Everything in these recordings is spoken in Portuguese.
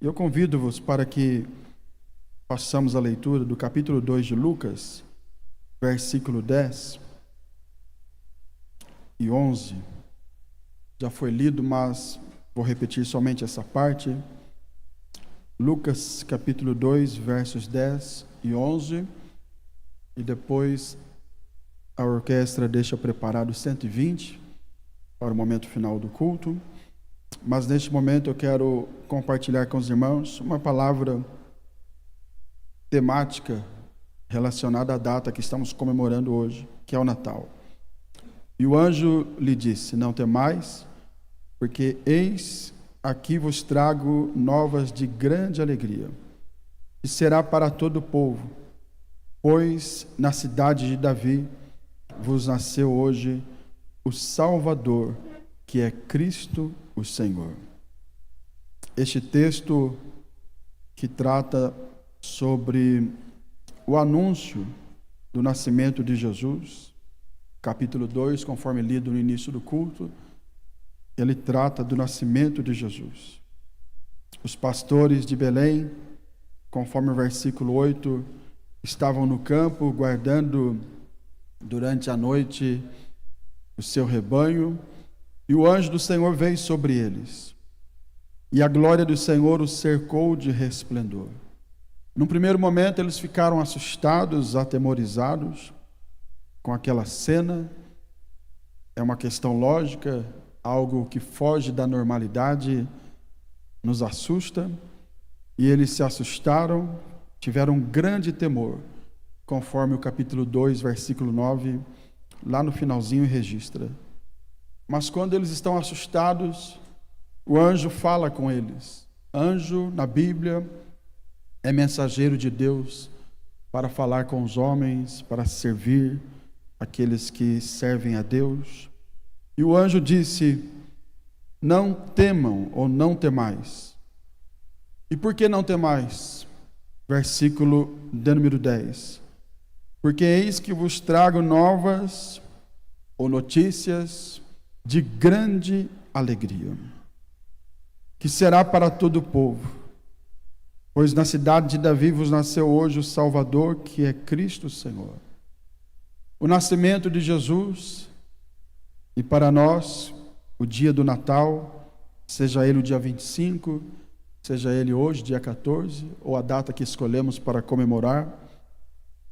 Eu convido-vos para que façamos a leitura do capítulo 2 de Lucas, versículo 10 e 11. Já foi lido, mas vou repetir somente essa parte. Lucas, capítulo 2, versos 10 e 11. E depois a orquestra deixa preparado 120 para o momento final do culto. Mas neste momento eu quero compartilhar com os irmãos uma palavra temática relacionada à data que estamos comemorando hoje, que é o Natal. E o anjo lhe disse: não temais, porque eis aqui vos trago novas de grande alegria, e será para todo o povo, pois na cidade de Davi vos nasceu hoje o Salvador, que é Cristo o Senhor. Este texto que trata sobre o anúncio do nascimento de Jesus, capítulo 2, conforme lido no início do culto, ele trata do nascimento de Jesus. Os pastores de Belém, conforme o versículo 8, estavam no campo guardando durante a noite o seu rebanho, e o anjo do Senhor veio sobre eles, e a glória do Senhor os cercou de resplendor. Num primeiro momento eles ficaram assustados, atemorizados com aquela cena. É uma questão lógica, algo que foge da normalidade nos assusta, e eles se assustaram, tiveram um grande temor, conforme o capítulo 2, versículo 9, lá no finalzinho registra. Mas quando eles estão assustados, o anjo fala com eles. Anjo, na Bíblia, é mensageiro de Deus para falar com os homens, para servir aqueles que servem a Deus. E o anjo disse: não temam ou não temais. E por que não temais? Versículo de número 10. Porque eis que vos trago novas ou notícias de grande alegria, que será para todo o povo, pois na cidade de Davi vos nasceu hoje o Salvador, que é Cristo o Senhor. O nascimento de Jesus, e para nós, o dia do Natal, seja ele o dia 25, seja ele hoje, dia 14, ou a data que escolhemos para comemorar,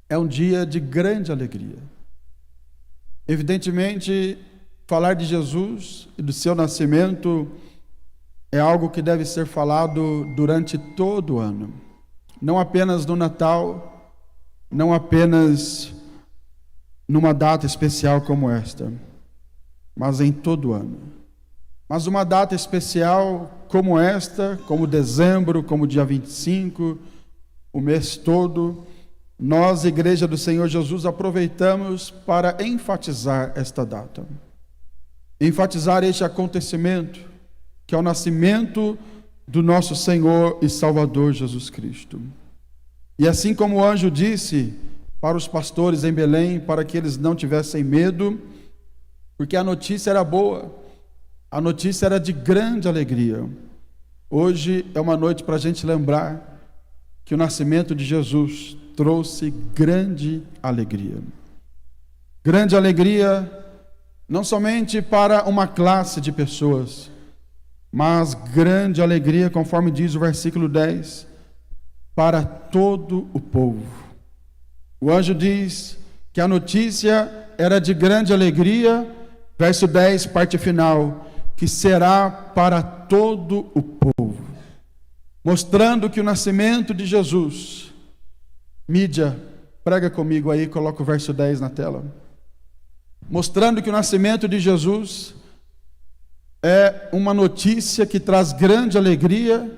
é um dia de grande alegria. Evidentemente, falar de Jesus e do seu nascimento é algo que deve ser falado durante todo o ano. Não apenas no Natal, não apenas numa data especial como esta, mas em todo o ano. Mas uma data especial como esta, como dezembro, como dia 25, o mês todo, nós, Igreja do Senhor Jesus, aproveitamos para enfatizar esta data. Enfatizar este acontecimento, que é o nascimento do nosso Senhor e Salvador Jesus Cristo. E assim como o anjo disse para os pastores em Belém, para que eles não tivessem medo, porque a notícia era boa, a notícia era de grande alegria. Hoje é uma noite para a gente lembrar que o nascimento de Jesus trouxe grande alegria. Grande alegria não somente para uma classe de pessoas, mas grande alegria, conforme diz o versículo 10, para todo o povo. O anjo diz que a notícia era de grande alegria, verso 10, parte final, que será para todo o povo, mostrando que o nascimento de Jesus, mídia, prega comigo aí, coloca o verso 10 na tela, mostrando que o nascimento de Jesus é uma notícia que traz grande alegria.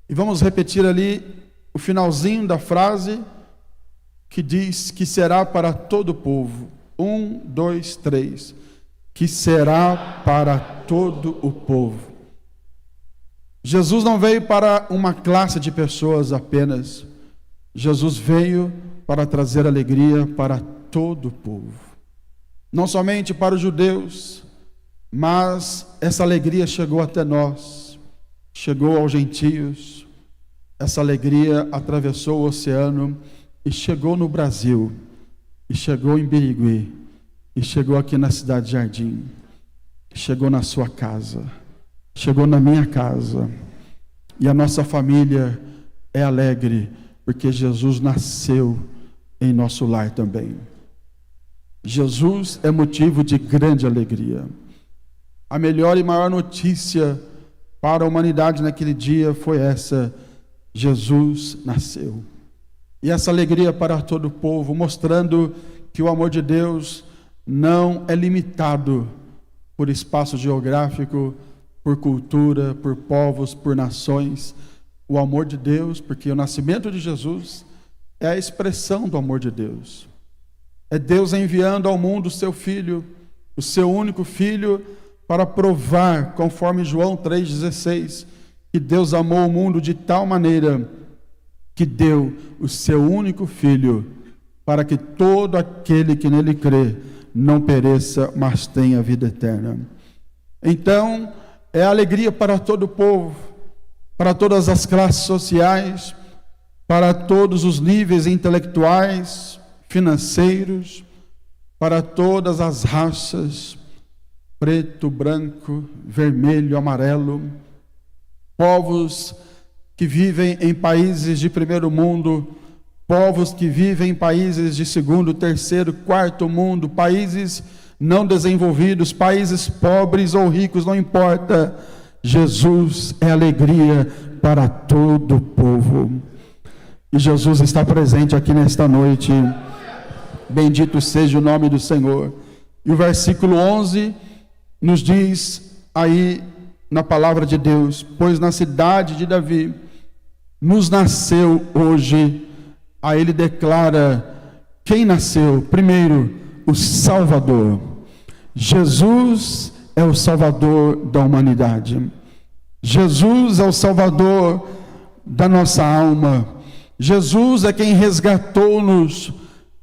E vamos repetir ali o finalzinho da frase, que diz que será para todo o povo. 1, 2, 3. Que será para todo o povo. Jesus não veio para uma classe de pessoas apenas. Jesus veio para trazer alegria para todo o povo. Não somente para os judeus, mas essa alegria chegou até nós, chegou aos gentios, essa alegria atravessou o oceano e chegou no Brasil, e chegou em Birigui, e chegou aqui na cidade de Jardim, chegou na sua casa, chegou na minha casa, e a nossa família é alegre, porque Jesus nasceu em nosso lar também. Jesus é motivo de grande alegria. A melhor e maior notícia para a humanidade naquele dia foi essa: Jesus nasceu. E essa alegria para todo o povo, mostrando que o amor de Deus não é limitado por espaço geográfico, por cultura, por povos, por nações. O amor de Deus, porque o nascimento de Jesus é a expressão do amor de Deus. É Deus enviando ao mundo o seu Filho, o seu único Filho, para provar, conforme João 3,16, que Deus amou o mundo de tal maneira que deu o seu único Filho, para que todo aquele que nele crê não pereça, mas tenha vida eterna. Então, é alegria para todo o povo, para todas as classes sociais, para todos os níveis intelectuais, financeiros, para todas as raças, preto, branco, vermelho, amarelo, povos que vivem em países de primeiro mundo, povos que vivem em países de segundo, terceiro, quarto mundo, países não desenvolvidos, países pobres ou ricos, não importa. Jesus é alegria para todo o povo. E Jesus está presente aqui nesta noite. Bendito seja o nome do Senhor. E o versículo 11 nos diz aí na palavra de Deus: pois na cidade de Davi nos nasceu hoje. Aí ele declara quem nasceu. Primeiro, o Salvador. Jesus é o Salvador da humanidade. Jesus é o Salvador da nossa alma. Jesus é quem resgatou-nos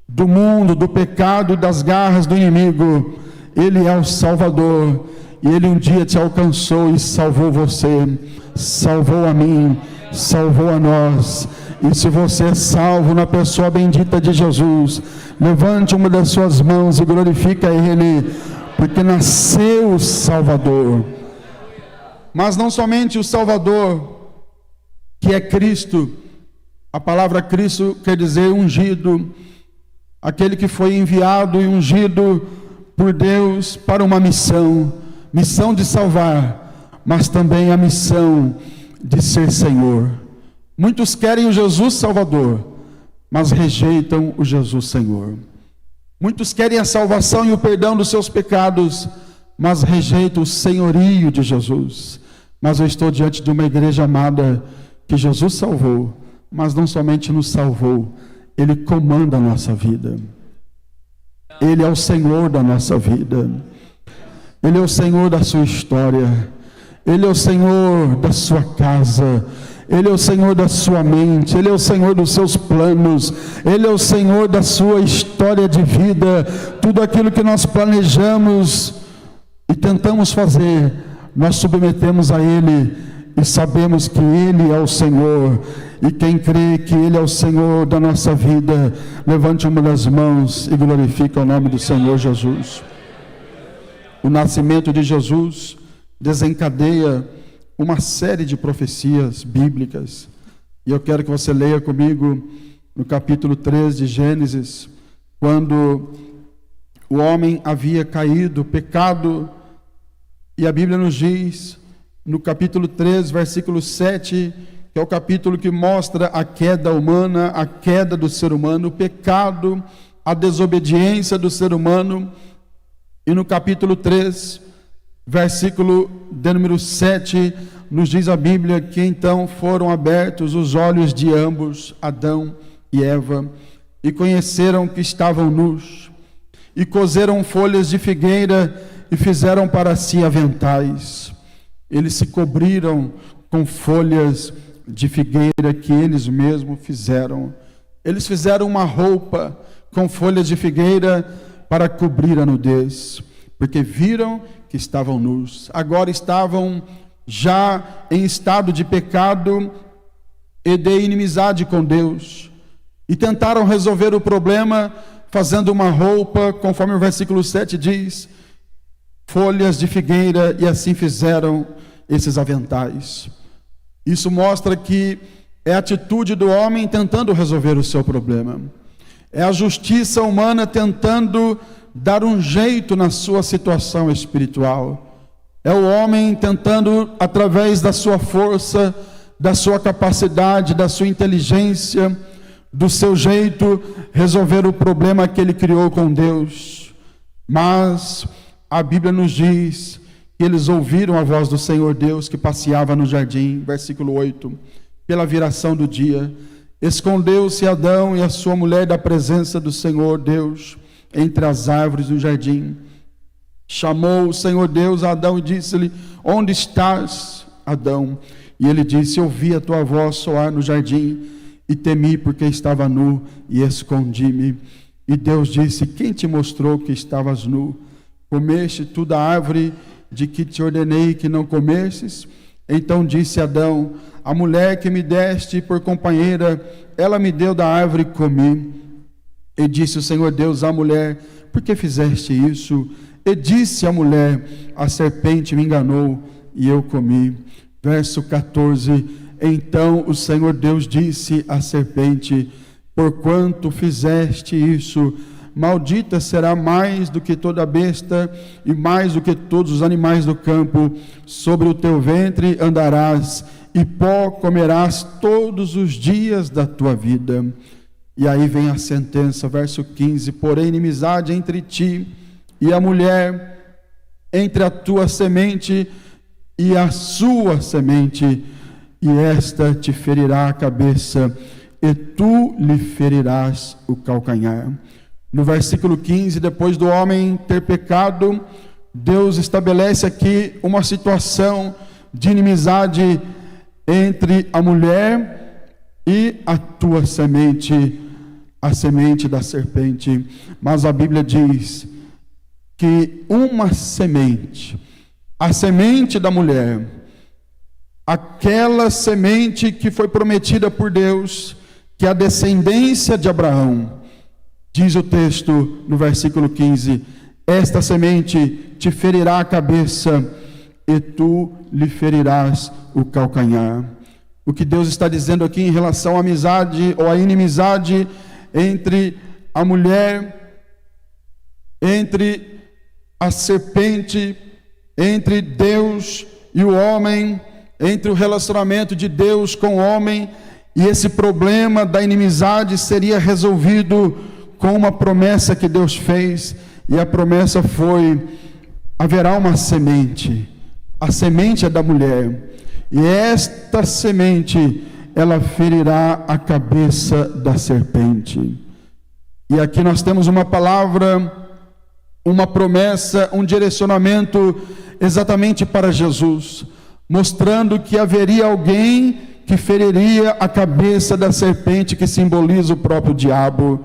do mundo, do pecado, das garras do inimigo. Ele é o Salvador, e Ele um dia te alcançou e salvou você, salvou a mim, salvou a nós. E se você é salvo na pessoa bendita de Jesus, levante uma das suas mãos e glorifica Ele, porque nasceu o Salvador. Mas não somente o Salvador, que é Cristo. A palavra Cristo quer dizer ungido, aquele que foi enviado e ungido por Deus para uma missão de salvar, mas também a missão de ser Senhor. Muitos querem o Jesus Salvador, mas rejeitam o Jesus Senhor. Muitos querem a salvação e o perdão dos seus pecados, mas rejeitam o senhorio de Jesus. Mas eu estou diante de uma igreja amada que Jesus salvou, mas não somente nos salvou, Ele comanda a nossa vida. Ele é o Senhor da nossa vida. Ele é o Senhor da sua história. Ele é o Senhor da sua casa. Ele é o Senhor da sua mente. Ele é o Senhor dos seus planos. Ele é o Senhor da sua história de vida. Tudo aquilo que nós planejamos e tentamos fazer, nós submetemos a Ele e sabemos que Ele é o Senhor. E quem crê que Ele é o Senhor da nossa vida, levante uma das mãos e glorifique o nome do Senhor Jesus. O nascimento de Jesus desencadeia uma série de profecias bíblicas. E eu quero que você leia comigo no capítulo 3 de Gênesis, quando o homem havia caído, pecado, e a Bíblia nos diz, no capítulo 3, versículo 7, que é o capítulo que mostra a queda humana, a queda do ser humano, o pecado, a desobediência do ser humano. E no capítulo 3, versículo de número 7, nos diz a Bíblia que então foram abertos os olhos de ambos, Adão e Eva, e conheceram que estavam nus, e coseram folhas de figueira e fizeram para si aventais. Eles se cobriram com folhas de figueira que eles mesmos fizeram. Eles fizeram uma roupa com folhas de figueira para cobrir a nudez, porque viram que estavam nus. Agora estavam já em estado de pecado, e de inimizade com Deus, e tentaram resolver o problema fazendo uma roupa, conforme o versículo 7 diz, folhas de figueira, e assim fizeram esses aventais. Isso mostra que é a atitude do homem tentando resolver o seu problema. É a justiça humana tentando dar um jeito na sua situação espiritual. É o homem tentando, através da sua força, da sua capacidade, da sua inteligência, do seu jeito, resolver o problema que ele criou com Deus. Mas a Bíblia nos diz que eles ouviram a voz do Senhor Deus que passeava no jardim, versículo 8, pela viração do dia. Escondeu-se Adão e a sua mulher da presença do Senhor Deus entre as árvores do jardim. Chamou o Senhor Deus a Adão e disse-lhe: onde estás, Adão? E ele disse: ouvi a tua voz soar no jardim e temi porque estava nu e escondi-me. E Deus disse: quem te mostrou que estavas nu? Comeste tu da árvore de que te ordenei que não comesses? Então disse Adão: a mulher que me deste por companheira, ela me deu da árvore e comi. E disse o Senhor Deus à mulher: por que fizeste isso? E disse a mulher: a serpente me enganou e eu comi. Verso 14: então o Senhor Deus disse à serpente: porquanto fizeste isso, maldita será mais do que toda besta e mais do que todos os animais do campo. Sobre o teu ventre andarás e pó comerás todos os dias da tua vida. E aí vem a sentença, verso 15: porém inimizade entre ti e a mulher, entre a tua semente e a sua semente, e esta te ferirá a cabeça e tu lhe ferirás o calcanhar. No versículo 15, depois do homem ter pecado, Deus estabelece aqui uma situação de inimizade entre a mulher e a tua semente, a semente da serpente. Mas a Bíblia diz que uma semente, a semente da mulher, aquela semente que foi prometida por Deus, que é a descendência de Abraão, diz o texto no versículo 15: esta semente te ferirá a cabeça e tu lhe ferirás o calcanhar. O que Deus está dizendo aqui em relação à amizade ou à inimizade entre a mulher, entre a serpente, entre Deus e o homem, entre o relacionamento de Deus com o homem, e esse problema da inimizade seria resolvido com uma promessa que Deus fez, e a promessa foi: haverá uma semente, a semente é da mulher, e esta semente, ela ferirá a cabeça da serpente. E aqui nós temos uma palavra, uma promessa, um direcionamento exatamente para Jesus, mostrando que haveria alguém que feriria a cabeça da serpente, que simboliza o próprio diabo,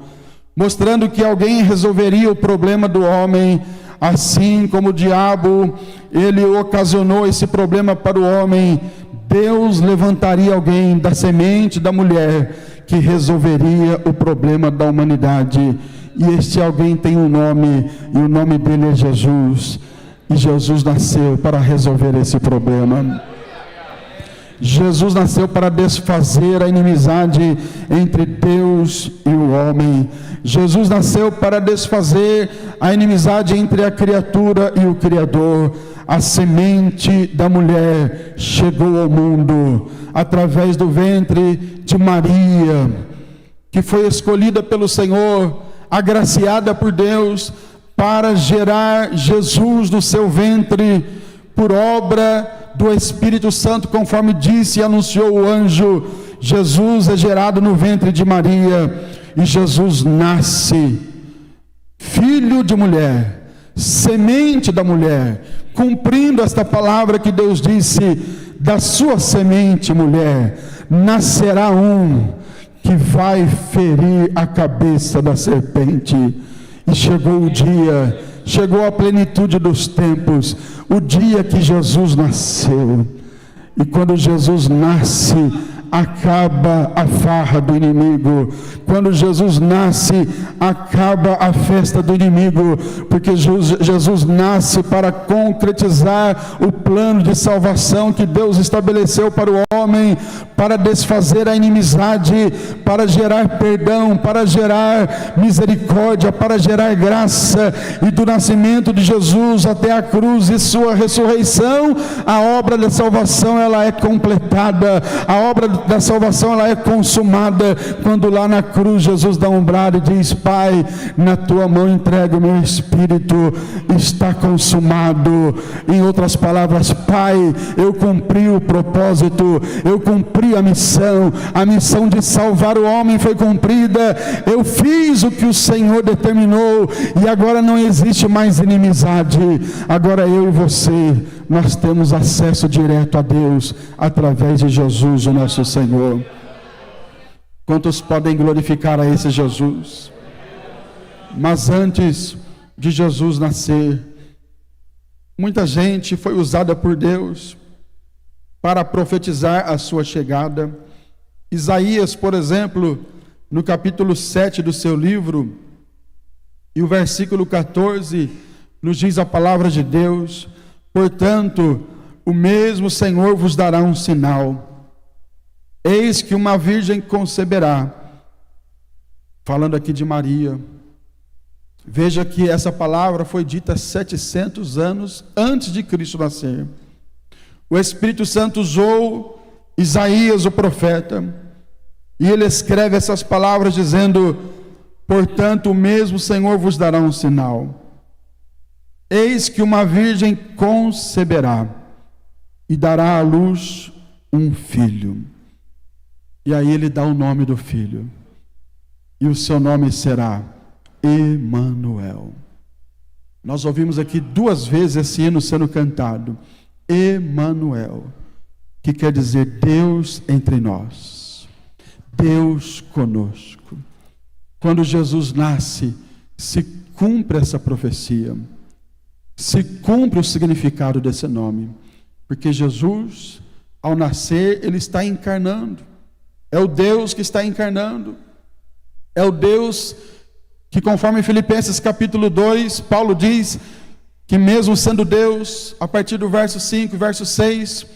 mostrando que alguém resolveria o problema do homem, assim como o diabo, ele ocasionou esse problema para o homem. Deus levantaria alguém da semente da mulher que resolveria o problema da humanidade, e este alguém tem um nome, e o nome dele é Jesus, e Jesus nasceu para resolver esse problema. Jesus nasceu para desfazer a inimizade entre Deus e o homem. Jesus nasceu para desfazer a inimizade entre a criatura e o Criador. A semente da mulher chegou ao mundo através do ventre de Maria, que foi escolhida pelo Senhor, agraciada por Deus, para gerar Jesus no seu ventre, por obra do Espírito Santo, conforme disse e anunciou o anjo. Jesus é gerado no ventre de Maria, e Jesus nasce, filho de mulher, semente da mulher, cumprindo esta palavra que Deus disse: da sua semente, mulher, nascerá um que vai ferir a cabeça da serpente. E chegou o dia, chegou a plenitude dos tempos, o dia que Jesus nasceu. E quando Jesus nasce, acaba a farra do inimigo. Quando Jesus nasce, acaba a festa do inimigo, porque Jesus nasce para concretizar o plano de salvação que Deus estabeleceu para o homem, para desfazer a inimizade, para gerar perdão, para gerar misericórdia, para gerar graça. E do nascimento de Jesus até a cruz e sua ressurreição, a obra da salvação ela é completada, a obra da salvação ela é consumada, quando lá na cruz Jesus dá um brado e diz: Pai, na tua mão entrego o meu espírito, está consumado. Em outras palavras, Pai, eu cumpri o propósito, eu cumpri a missão de salvar o homem foi cumprida, eu fiz o que o Senhor determinou, e agora não existe mais inimizade. Agora eu e você, nós temos acesso direto a Deus, através de Jesus, o nosso Senhor. Quantos podem glorificar a esse Jesus? Mas antes de Jesus nascer, muita gente foi usada por Deus para profetizar a sua chegada. Isaías, por exemplo, no capítulo 7 do seu livro, e o versículo 14, nos diz a palavra de Deus: portanto, o mesmo Senhor vos dará um sinal. Eis que uma virgem conceberá. Falando aqui de Maria. Veja que essa palavra foi dita 700 anos antes de Cristo nascer. O Espírito Santo usou Isaías, o profeta, e ele escreve essas palavras dizendo: portanto, o mesmo Senhor vos dará um sinal. Eis que uma virgem conceberá e dará à luz um filho. E aí ele dá o nome do filho. E o seu nome será Emanuel. Nós ouvimos aqui 2 vezes esse hino sendo cantado. Emanuel, que quer dizer Deus entre nós, Deus conosco. Quando Jesus nasce, se cumpre essa profecia, se cumpre o significado desse nome, porque Jesus, ao nascer, ele está encarnando. É o Deus que está encarnando, é o Deus que, conforme Filipenses capítulo 2, Paulo diz que mesmo sendo Deus, a partir do verso 5 e verso 6,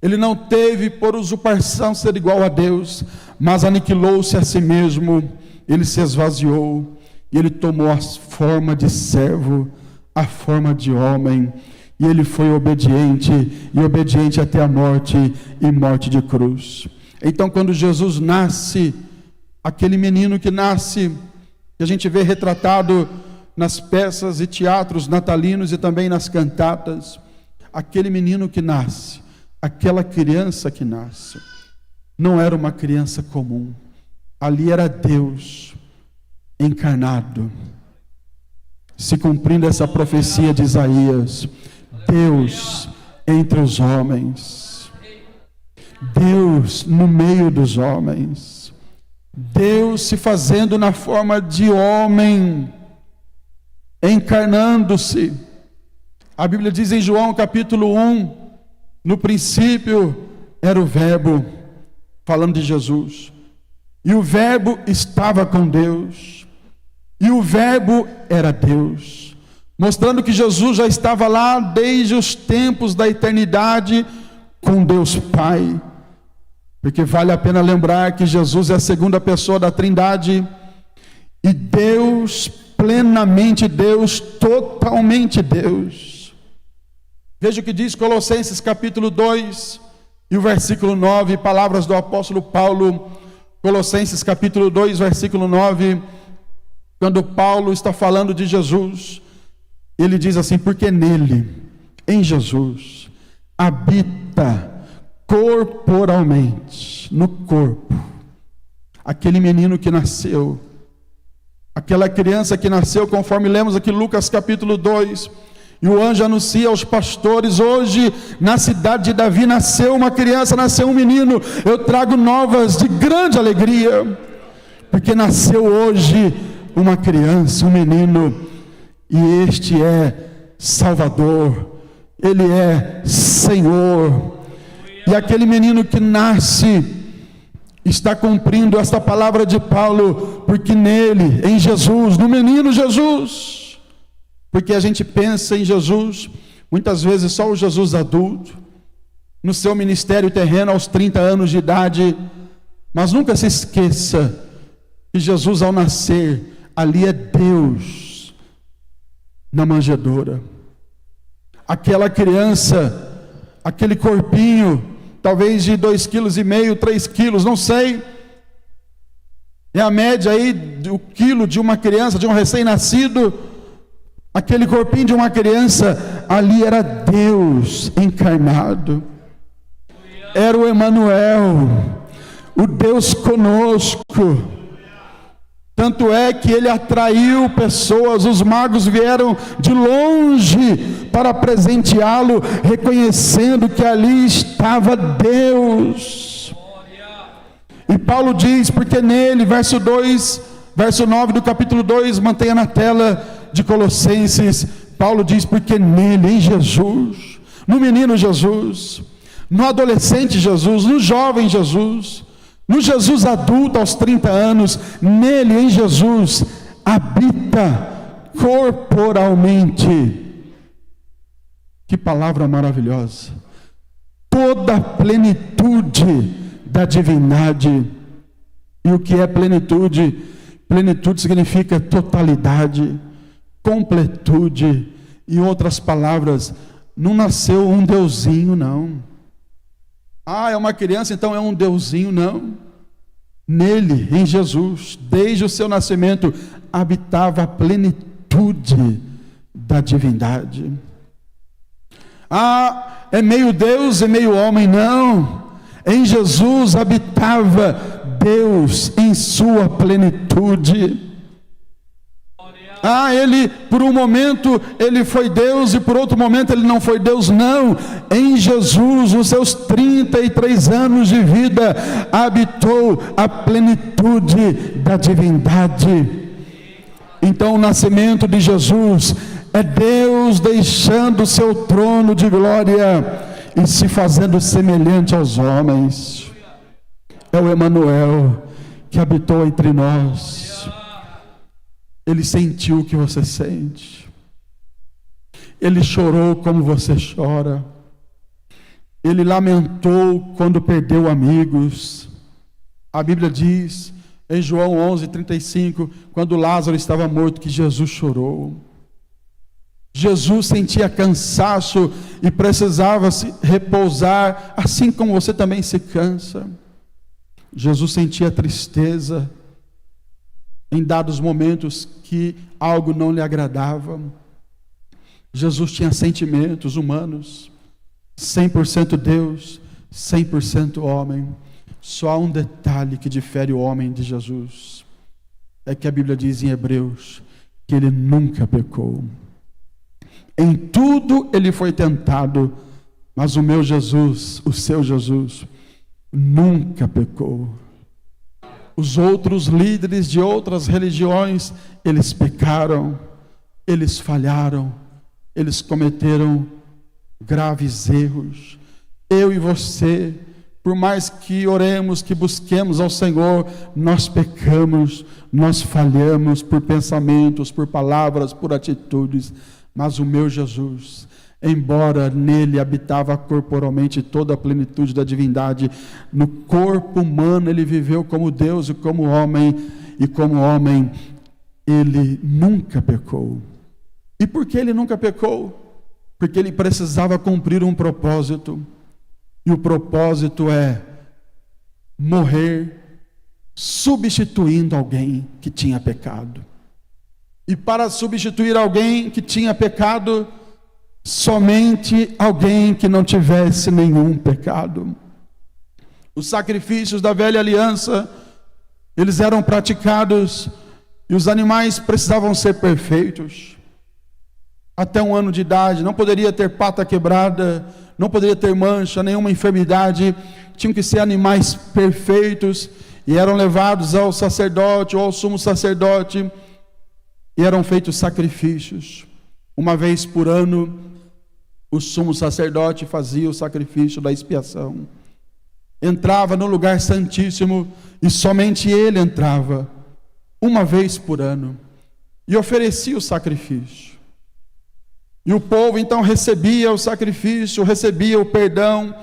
ele não teve por usurpação ser igual a Deus, mas aniquilou-se a si mesmo, ele se esvaziou, e ele tomou a forma de servo, a forma de homem, e ele foi obediente, e obediente até a morte, e morte de cruz. Então, quando Jesus nasce, aquele menino que nasce, que a gente vê retratado nas peças e teatros natalinos e também nas cantatas, aquele menino que nasce, aquela criança que nasce, não era uma criança comum, ali era Deus encarnado, se cumprindo essa profecia de Isaías, Deus entre os homens, Deus no meio dos homens, Deus se fazendo na forma de homem, encarnando-se. A Bíblia diz em João capítulo 1, no princípio era o Verbo, falando de Jesus, e o Verbo estava com Deus, e o Verbo era Deus, mostrando que Jesus já estava lá desde os tempos da eternidade com Deus Pai, porque vale a pena lembrar que Jesus é a segunda pessoa da Trindade, e Deus, plenamente Deus, totalmente Deus. Veja o que diz Colossenses capítulo 2 e o versículo 9, palavras do apóstolo Paulo. Colossenses capítulo 2, versículo 9, quando Paulo está falando de Jesus, ele diz assim: porque nele, em Jesus, habita corporalmente, no corpo, aquele menino que nasceu, aquela criança que nasceu, conforme lemos aqui Lucas capítulo 2, e o anjo anuncia aos pastores: hoje na cidade de Davi nasceu uma criança, nasceu um menino. Eu trago novas de grande alegria, porque nasceu hoje uma criança, um menino, e este é Salvador, ele é Senhor. E aquele menino que nasce, está cumprindo esta palavra de Paulo, porque nele, em Jesus, no menino Jesus, porque a gente pensa em Jesus, muitas vezes só o Jesus adulto, no seu ministério terreno aos 30 anos de idade, mas nunca se esqueça que Jesus ao nascer, ali é Deus na manjedoura. Aquela criança, aquele corpinho, talvez de 2,5 kg, 3 quilos, não sei, é a média aí do quilo de uma criança, de um recém-nascido. Aquele corpinho de uma criança, ali era Deus encarnado, era o Emanuel, o Deus conosco. Tanto é que ele atraiu pessoas, os magos vieram de longe para presenteá-lo, reconhecendo que ali estava Deus. E Paulo diz, porque nele, verso 9 do capítulo 2, mantenha na tela de Colossenses, Paulo diz, porque nele, em Jesus, no menino Jesus, no adolescente Jesus, no jovem Jesus, no Jesus adulto aos 30 anos, nele, em Jesus, habita corporalmente. Que palavra maravilhosa! Toda a plenitude da divindade. E o que é plenitude? Plenitude significa totalidade, completude. Em outras palavras, não nasceu um deusinho, não. É uma criança, então é um deusinho, não. Nele, em Jesus, desde o seu nascimento, habitava a plenitude da divindade. É meio Deus e meio homem, não. Em Jesus habitava Deus em sua plenitude. Ele, por um momento, ele foi Deus, e por outro momento ele não foi Deus, não. Em Jesus, nos seus 33 anos de vida, habitou a plenitude da divindade. Então o nascimento de Jesus é Deus deixando o seu trono de glória e se fazendo semelhante aos homens. É o Emanuel que habitou entre nós. Ele sentiu o que você sente. Ele chorou como você chora. Ele lamentou quando perdeu amigos. A Bíblia diz em João 11:35, quando Lázaro estava morto, que Jesus chorou. Jesus sentia cansaço e precisava se repousar, assim como você também se cansa. Jesus sentia tristeza em dados momentos que algo não lhe agradava. Jesus tinha sentimentos humanos, 100% Deus, 100% homem. Só há um detalhe que difere o homem de Jesus, é que a Bíblia diz em Hebreus que ele nunca pecou. Em tudo ele foi tentado, mas o meu Jesus, o seu Jesus, nunca pecou. Os outros líderes de outras religiões, eles pecaram, eles falharam, eles cometeram graves erros. Eu e você, por mais que oremos, que busquemos ao Senhor, nós pecamos, nós falhamos por pensamentos, por palavras, por atitudes. Mas o meu Jesus, embora nele habitava corporalmente toda a plenitude da divindade, no corpo humano ele viveu como Deus e como homem ele nunca pecou. E por que ele nunca pecou? Porque ele precisava cumprir um propósito, e o propósito é morrer substituindo alguém que tinha pecado. E para substituir alguém que tinha pecado, somente alguém que não tivesse nenhum pecado. Os sacrifícios da velha aliança, eles eram praticados, e os animais precisavam ser perfeitos. Até 1 ano de idade, não poderia ter pata quebrada, não poderia ter mancha, nenhuma enfermidade. Tinham que ser animais perfeitos, e eram levados ao sacerdote ou ao sumo sacerdote, e eram feitos sacrifícios. Uma vez por ano, o sumo sacerdote fazia o sacrifício da expiação. entrava no lugar santíssimo, e somente ele entrava, uma vez por ano, e oferecia o sacrifício. E o povo então recebia o sacrifício, recebia o perdão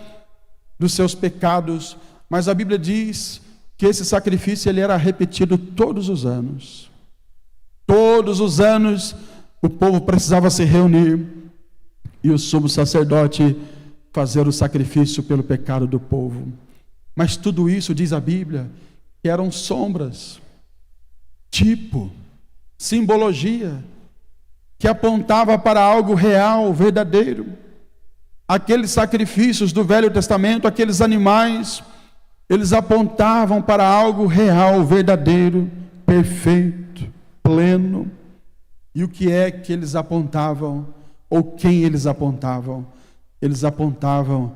dos seus pecados, mas a Bíblia diz que esse sacrifício ele era repetido todos os anos. Todos os anos o povo precisava se reunir e o sumo sacerdote fazer o sacrifício pelo pecado do povo. Mas tudo isso, diz a Bíblia, que eram sombras, tipo, simbologia, que apontava para algo real, verdadeiro. Aqueles sacrifícios do Velho Testamento, aqueles animais, eles apontavam para algo real, verdadeiro, perfeito, pleno. E o que é que eles apontavam? Ou quem eles apontavam? Eles apontavam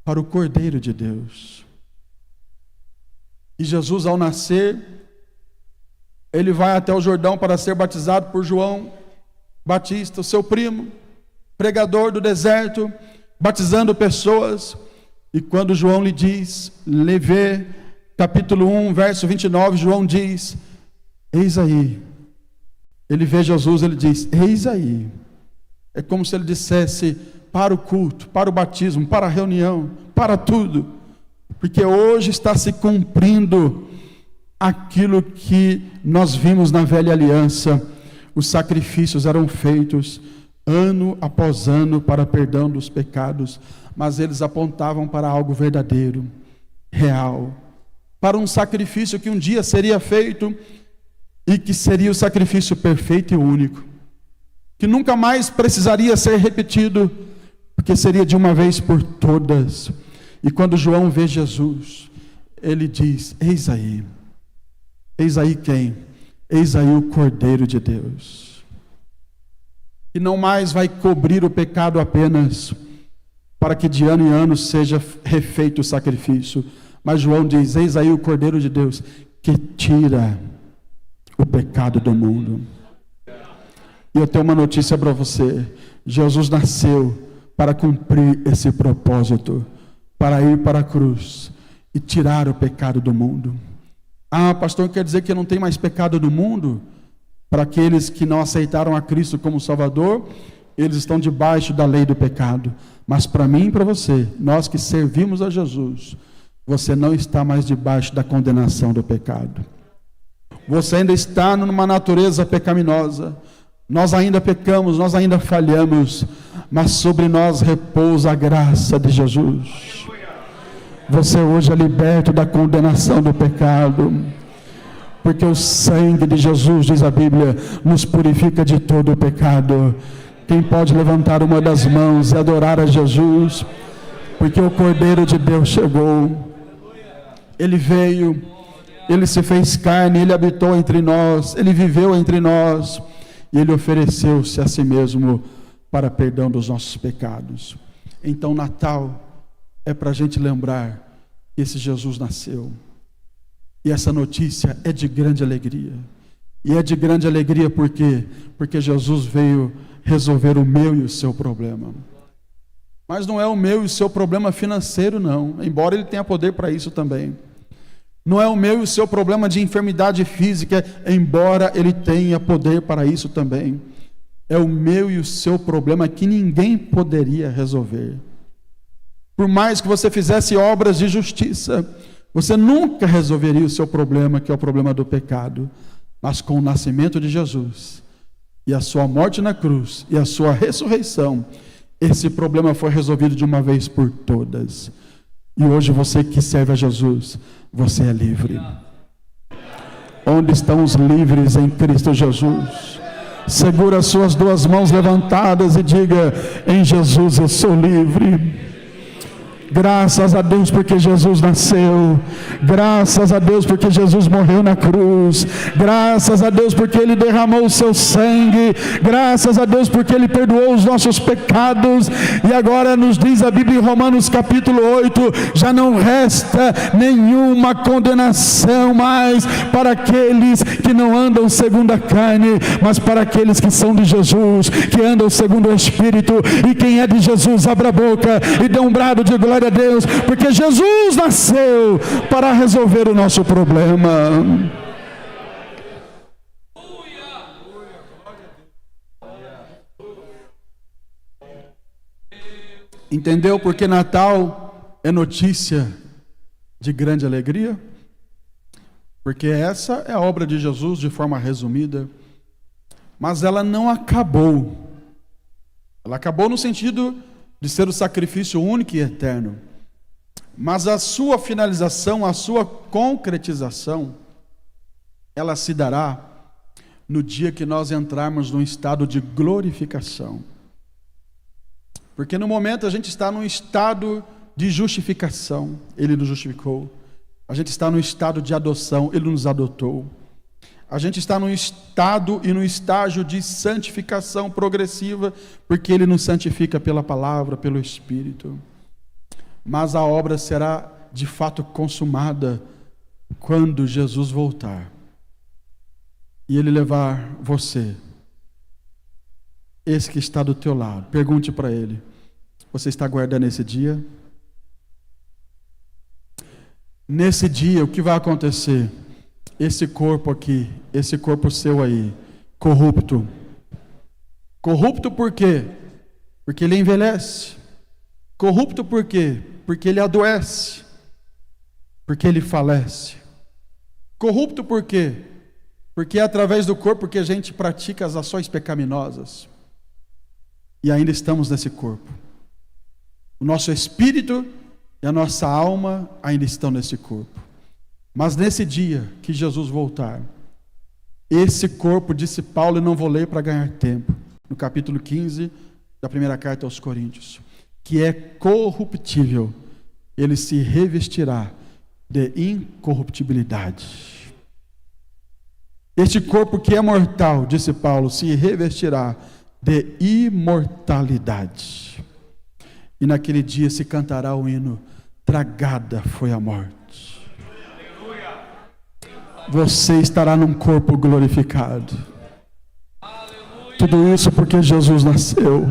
para o Cordeiro de Deus. E Jesus, ao nascer, ele vai até o Jordão para ser batizado por João Batista, o seu primo, pregador do deserto, batizando pessoas. E quando João lhe diz, Levé, capítulo 1, verso 29, João diz, eis aí. Ele vê Jesus, ele diz, eis aí. É como se ele dissesse para o culto, para o batismo, para a reunião, para tudo. Porque hoje está se cumprindo aquilo que nós vimos na velha aliança. Os sacrifícios eram feitos ano após ano para perdão dos pecados, mas eles apontavam para algo verdadeiro, real, para um sacrifício que um dia seria feito e que seria o sacrifício perfeito e único, que nunca mais precisaria ser repetido, porque seria de uma vez por todas. E quando João vê Jesus, ele diz, eis aí quem? Eis aí o Cordeiro de Deus, que não mais vai cobrir o pecado apenas para que de ano em ano seja refeito o sacrifício, mas João diz, eis aí o Cordeiro de Deus, que tira o pecado do mundo. E eu tenho uma notícia para você, Jesus nasceu para cumprir esse propósito, para ir para a cruz e tirar o pecado do mundo. Ah, pastor, quer dizer que não tem mais pecado no mundo? Para aqueles que não aceitaram a Cristo como Salvador, eles estão debaixo da lei do pecado. Mas para mim e para você, nós que servimos a Jesus, você não está mais debaixo da condenação do pecado. Você ainda está numa natureza pecaminosa. Nós ainda pecamos, nós ainda falhamos, mas sobre nós repousa a graça de Jesus. Você hoje é liberto da condenação do pecado, porque o sangue de Jesus, diz a Bíblia, nos purifica de todo o pecado. Quem pode levantar uma das mãos e adorar a Jesus? Porque o Cordeiro de Deus chegou, ele veio, ele se fez carne, ele habitou entre nós, ele viveu entre nós, e ele ofereceu-se a si mesmo para perdão dos nossos pecados. Então Natal é para a gente lembrar que esse Jesus nasceu. E essa notícia é de grande alegria. E é de grande alegria por quê? Porque Jesus veio resolver o meu e o seu problema. Mas não é o meu e o seu problema financeiro, não. Embora ele tenha poder para isso também. Não é o meu e o seu problema de enfermidade física, embora ele tenha poder para isso também. É o meu e o seu problema que ninguém poderia resolver. Por mais que você fizesse obras de justiça, você nunca resolveria o seu problema, que é o problema do pecado. Mas com o nascimento de Jesus, e a sua morte na cruz, e a sua ressurreição, esse problema foi resolvido de uma vez por todas. E hoje você que serve a Jesus, você é livre. Onde estão os livres em Cristo Jesus? Segura as suas duas mãos levantadas e diga, em Jesus eu sou livre. Graças a Deus porque Jesus nasceu, graças a Deus porque Jesus morreu na cruz, graças a Deus porque Ele derramou o seu sangue, graças a Deus porque Ele perdoou os nossos pecados. E agora nos diz a Bíblia em Romanos capítulo 8, já não resta nenhuma condenação mais para aqueles que não andam segundo a carne, mas para aqueles que são de Jesus, que andam segundo o Espírito. E quem é de Jesus, abra a boca e dê um brado de glória glória a Deus, porque Jesus nasceu para resolver o nosso problema. Entendeu porque Natal é notícia de grande alegria? Porque essa é a obra de Jesus de forma resumida, mas ela não acabou. Ela acabou no sentido de ser o sacrifício único e eterno, mas a sua finalização, a sua concretização, ela se dará no dia que nós entrarmos num estado de glorificação. Porque no momento a gente está num estado de justificação, Ele nos justificou. A gente está no estado de adoção, Ele nos adotou. A gente está no estado e no estágio de santificação progressiva, porque Ele nos santifica pela palavra, pelo Espírito. Mas a obra será de fato consumada quando Jesus voltar e Ele levar você, esse que está do teu lado. Pergunte para Ele: você está aguardando esse dia? Nesse dia, o que vai acontecer? Esse corpo aqui, esse corpo seu aí, corrupto. Corrupto por quê? Porque ele envelhece. Corrupto por quê? Porque ele adoece. Porque ele falece. Corrupto por quê? Porque é através do corpo que a gente pratica as ações pecaminosas. E ainda estamos nesse corpo. O nosso espírito e a nossa alma ainda estão nesse corpo. Mas nesse dia que Jesus voltar, esse corpo, disse Paulo, e não vou ler para ganhar tempo, no capítulo 15 da primeira carta aos Coríntios, que é corruptível, ele se revestirá de incorruptibilidade. Este corpo que é mortal, disse Paulo, se revestirá de imortalidade. E naquele dia se cantará o hino: tragada foi a morte. Você estará num corpo glorificado. Tudo isso porque Jesus nasceu.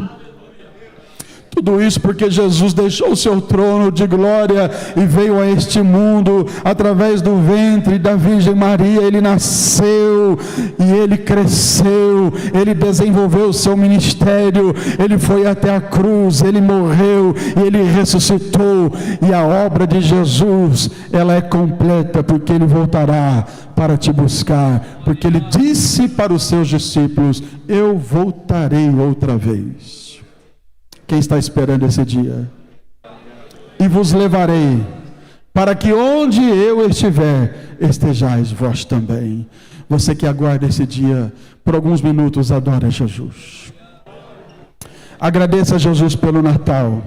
Tudo isso porque Jesus deixou o seu trono de glória e veio a este mundo através do ventre da Virgem Maria. Ele nasceu e ele cresceu, ele desenvolveu o seu ministério, ele foi até a cruz, ele morreu e ele ressuscitou. E a obra de Jesus, ela é completa, porque ele voltará para te buscar, porque ele disse para os seus discípulos: eu voltarei outra vez. Quem está esperando esse dia? E vos levarei, para que onde eu estiver, estejais vós também. Você que aguarda esse dia, por alguns minutos, adore a Jesus. Agradeça a Jesus pelo Natal.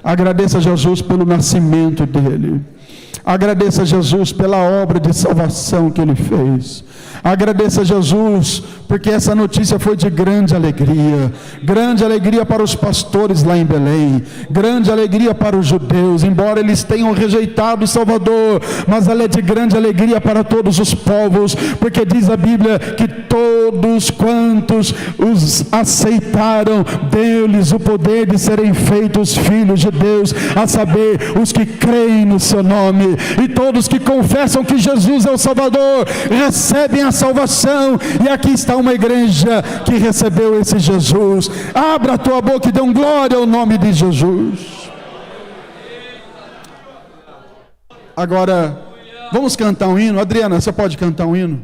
Agradeça a Jesus pelo nascimento dele. Agradeça a Jesus pela obra de salvação que ele fez. Agradeça a Jesus porque essa notícia foi de grande alegria para os pastores lá em Belém, grande alegria para os judeus, embora eles tenham rejeitado o Salvador, mas ela é de grande alegria para todos os povos, porque diz a Bíblia que todos quantos os aceitaram, deu-lhes o poder de serem feitos filhos de Deus, a saber, os que creem no seu nome. E todos que confessam que Jesus é o Salvador recebem a salvação. E aqui está uma igreja que recebeu esse Jesus. Abra a tua boca e dê glória ao nome de Jesus. Agora vamos cantar um hino. Adriana, você pode cantar um hino?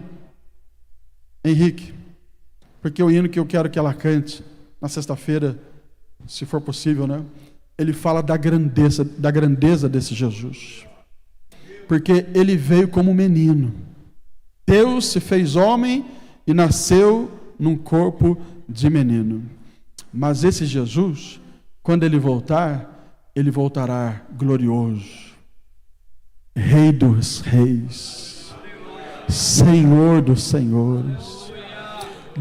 Henrique, porque o hino que eu quero que ela cante na sexta-feira, se for possível, né? Ele fala da grandeza desse Jesus. Porque ele veio como menino. Deus se fez homem e nasceu num corpo de menino. Mas esse Jesus, quando ele voltar, ele voltará glorioso. Rei dos reis, Senhor dos senhores.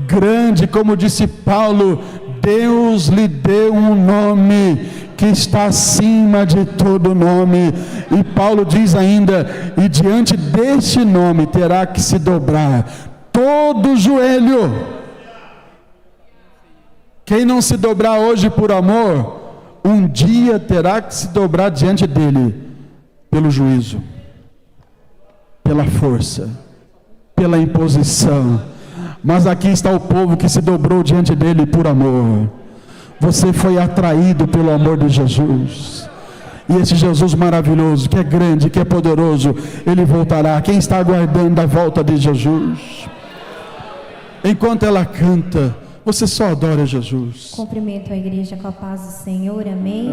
Grande, como disse Paulo, Deus lhe deu um nome que está acima de todo nome. E Paulo diz ainda: e diante deste nome terá que se dobrar todo joelho. Quem não se dobrar hoje por amor, um dia terá que se dobrar diante dele pelo juízo, pela força, pela imposição. Mas aqui está o povo que se dobrou diante dele por amor. Você foi atraído pelo amor de Jesus. E esse Jesus maravilhoso, que é grande, que é poderoso, ele voltará. Quem está aguardando a volta de Jesus? Enquanto ela canta, você só adora Jesus. Cumprimento a igreja com a paz do Senhor, amém?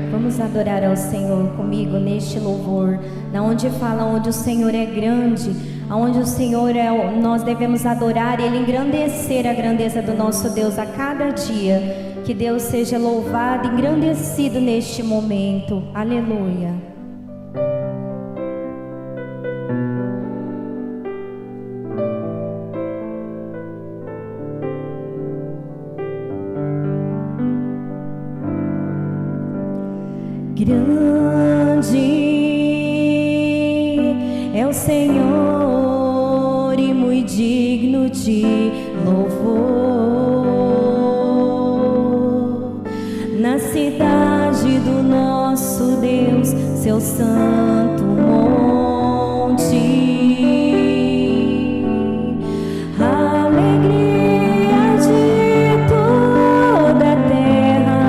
Vamos adorar ao Senhor comigo neste louvor, na onde fala onde o Senhor é grande, aonde o Senhor é, nós devemos adorar Ele, engrandecer a grandeza do nosso Deus a cada dia. Que Deus seja louvado, engrandecido neste momento. Aleluia. Grande é o Senhor e muito digno de louvor. Na cidade do nosso Deus, seu santo monte, a alegria de toda a terra.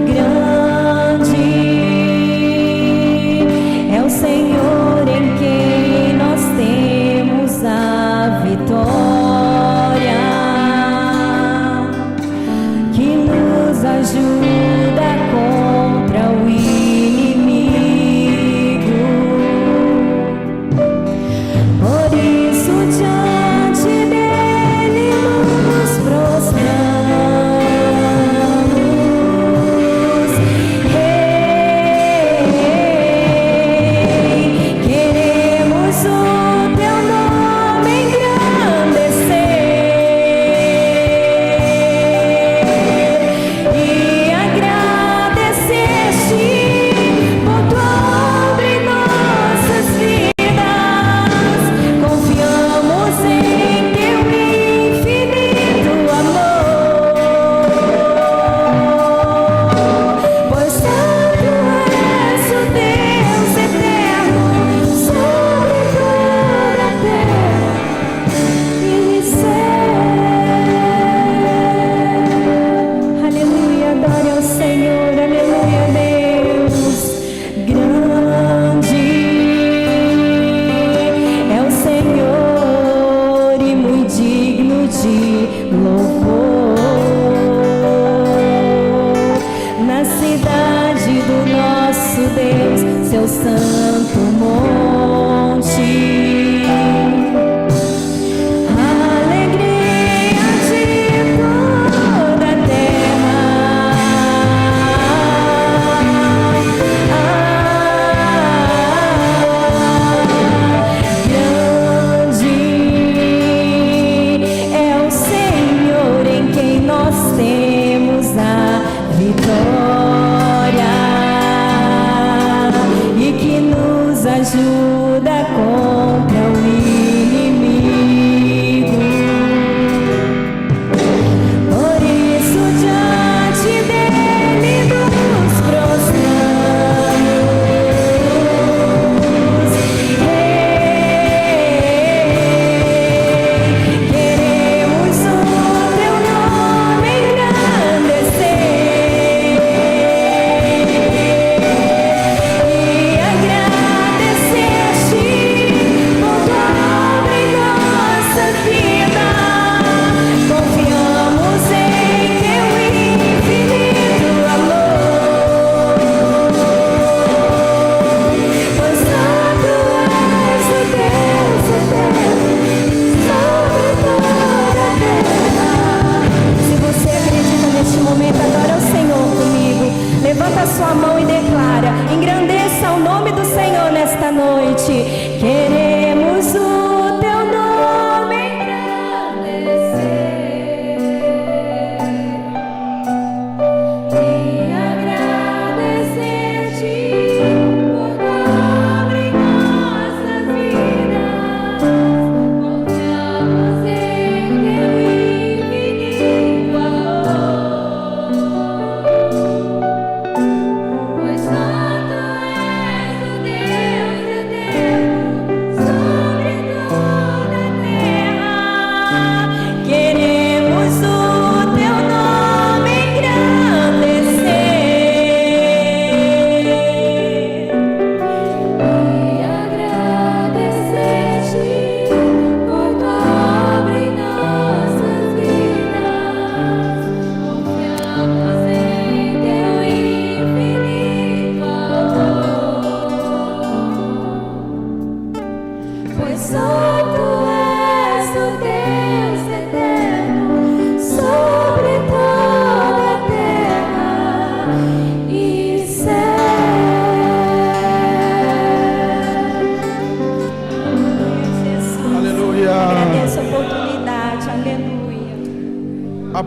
Grande é o Senhor em quem nós temos a vitória, que nos ajuda contra o inimigo. Por isso diante dele nos prostramos. Rei, queremos o teu nome engrandecer e agradecer-te por tua obra em nossas vidas. Confiamos em teu infinito amor, pois santo és o Deus eterno sobre toda a terra e céu. Aleluia, adore ao Senhor, aleluia, Deus. Grande é o Senhor e muito digno de louvor. Na cidade do nosso Deus, seu santo monte, a alegria de toda a terra. Grande é o Senhor em quem nós temos a vitória e que nos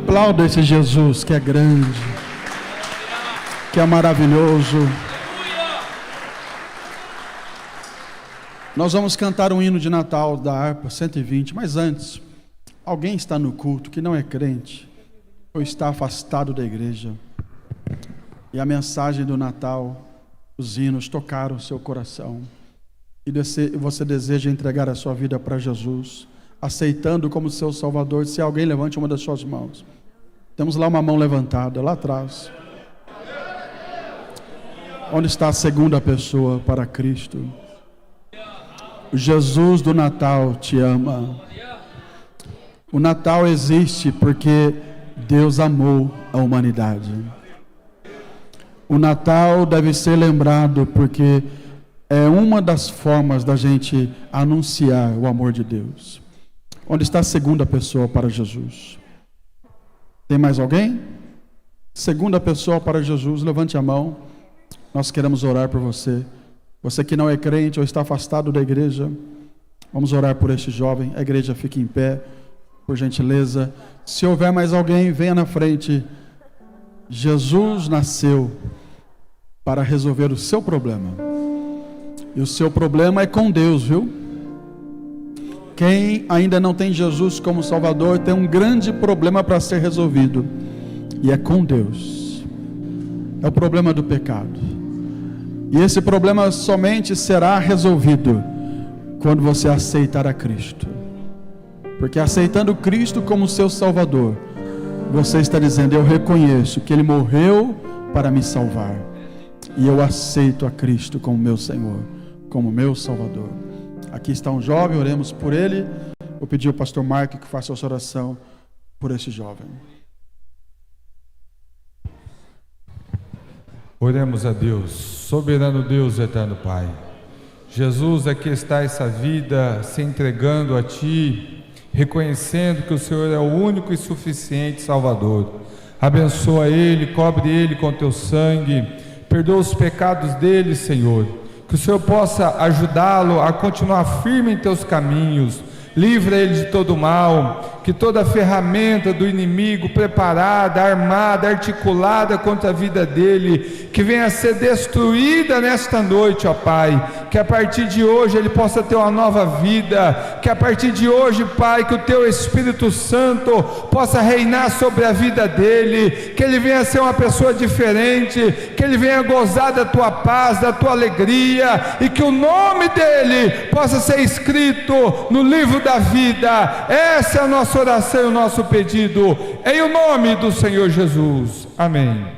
Aplauda esse Jesus que é grande, que é maravilhoso. Nós vamos cantar um hino de Natal da harpa 120, mas antes, alguém está no culto que não é crente ou está afastado da igreja e a mensagem do Natal, os hinos tocaram o seu coração e você deseja entregar a sua vida para Jesus, aceitando como seu Salvador. Se alguém, levante uma das suas mãos. Temos lá uma mão levantada, lá atrás. Onde está a segunda pessoa para Cristo? O Jesus do Natal te ama. O Natal existe porque Deus amou a humanidade. O Natal deve ser lembrado porque é uma das formas da gente anunciar o amor de Deus. Onde está a segunda pessoa para Jesus? Tem mais alguém? Segunda pessoa para Jesus, levante a mão. Nós queremos orar por você. Você que não é crente ou está afastado da igreja, vamos orar por este jovem. A igreja fique em pé, por gentileza. Se houver mais alguém, venha na frente. Jesus nasceu para resolver o seu problema. E o seu problema é com Deus, viu? Quem ainda não tem Jesus como Salvador tem um grande problema para ser resolvido. E é com Deus. É o problema do pecado. E esse problema somente será resolvido quando você aceitar a Cristo. Porque aceitando Cristo como seu Salvador, você está dizendo: eu reconheço que Ele morreu para me salvar. E eu aceito a Cristo como meu Senhor, como meu Salvador. Aqui está um jovem, oremos por ele. Vou pedir ao pastor Marco que faça essa oração por esse jovem. Oremos a Deus, soberano Deus, eterno Pai. Jesus, aqui está essa vida se entregando a Ti, reconhecendo que o Senhor é o único e suficiente Salvador. Abençoa ele, cobre ele com Teu sangue, perdoa os pecados dele, Senhor. Que o Senhor possa ajudá-lo a continuar firme em Teus caminhos. Livra ele de todo mal, que toda ferramenta do inimigo preparada, armada, articulada contra a vida dele, que venha a ser destruída nesta noite, ó Pai, que a partir de hoje ele possa ter uma nova vida, que a partir de hoje, Pai, que o Teu Espírito Santo possa reinar sobre a vida dele, que ele venha a ser uma pessoa diferente, que ele venha a gozar da Tua paz, da Tua alegria, e que o nome dele possa ser escrito no livro da vida. Essa é a nossa oração e o nosso pedido, em o nome do Senhor Jesus. Amém.